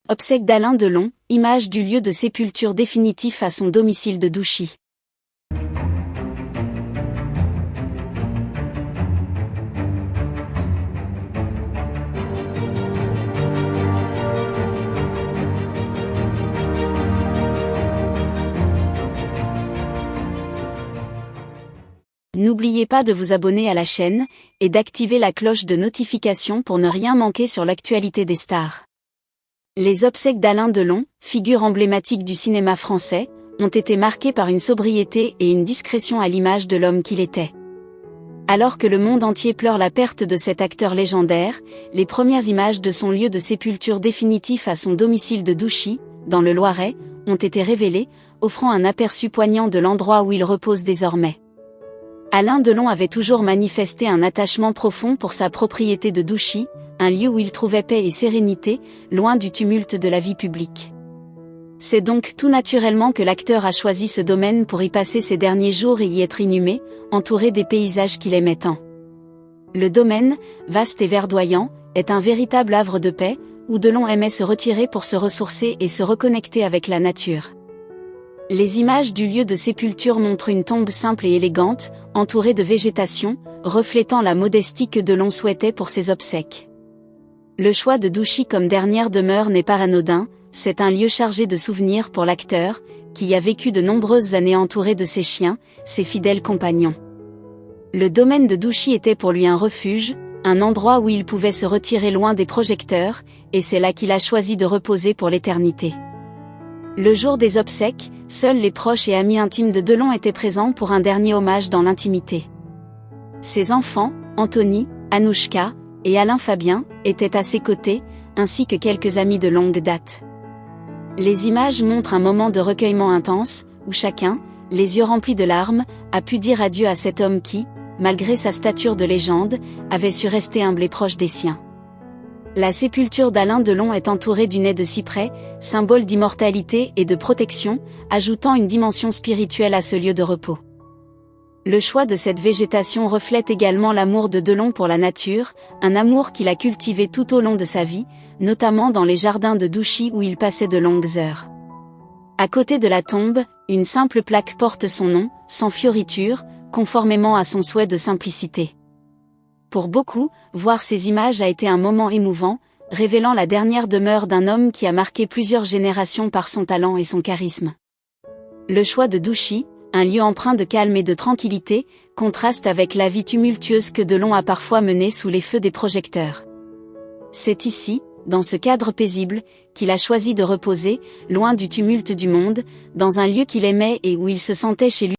Obsèques d'Alain Delon, image du lieu de sépulture définitif à son domicile de Douchy. N'oubliez pas de vous abonner à la chaîne, et d'activer la cloche de notification pour ne rien manquer sur l'actualité des stars. Les obsèques d'Alain Delon, figure emblématique du cinéma français, ont été marquées par une sobriété et une discrétion à l'image de l'homme qu'il était. Alors que le monde entier pleure la perte de cet acteur légendaire, les premières images de son lieu de sépulture définitif à son domicile de Douchy, dans le Loiret, ont été révélées, offrant un aperçu poignant de l'endroit où il repose désormais. Alain Delon avait toujours manifesté un attachement profond pour sa propriété de Douchy, un lieu où il trouvait paix et sérénité, loin du tumulte de la vie publique. C'est donc tout naturellement que l'acteur a choisi ce domaine pour y passer ses derniers jours et y être inhumé, entouré des paysages qu'il aimait tant. Le domaine, vaste et verdoyant, est un véritable havre de paix, où Delon aimait se retirer pour se ressourcer et se reconnecter avec la nature. Les images du lieu de sépulture montrent une tombe simple et élégante, entourée de végétation, reflétant la modestie que Delon souhaitait pour ses obsèques. Le choix de Douchy comme dernière demeure n'est pas anodin, c'est un lieu chargé de souvenirs pour l'acteur, qui y a vécu de nombreuses années entouré de ses chiens, ses fidèles compagnons. Le domaine de Douchy était pour lui un refuge, un endroit où il pouvait se retirer loin des projecteurs, et c'est là qu'il a choisi de reposer pour l'éternité. Le jour des obsèques, seuls les proches et amis intimes de Delon étaient présents pour un dernier hommage dans l'intimité. Ses enfants, Anthony, Anouchka, et Alain Fabien, étaient à ses côtés, ainsi que quelques amis de longue date. Les images montrent un moment de recueillement intense, où chacun, les yeux remplis de larmes, a pu dire adieu à cet homme qui, malgré sa stature de légende, avait su rester humble et proche des siens. La sépulture d'Alain Delon est entourée d'une haie de cyprès, symbole d'immortalité et de protection, ajoutant une dimension spirituelle à ce lieu de repos. Le choix de cette végétation reflète également l'amour de Delon pour la nature, un amour qu'il a cultivé tout au long de sa vie, notamment dans les jardins de Douchy où il passait de longues heures. À côté de la tombe, une simple plaque porte son nom, sans fioriture, conformément à son souhait de simplicité. Pour beaucoup, voir ces images a été un moment émouvant, révélant la dernière demeure d'un homme qui a marqué plusieurs générations par son talent et son charisme. Le choix de Douchy, un lieu empreint de calme et de tranquillité, contraste avec la vie tumultueuse que Delon a parfois menée sous les feux des projecteurs. C'est ici, dans ce cadre paisible, qu'il a choisi de reposer, loin du tumulte du monde, dans un lieu qu'il aimait et où il se sentait chez lui.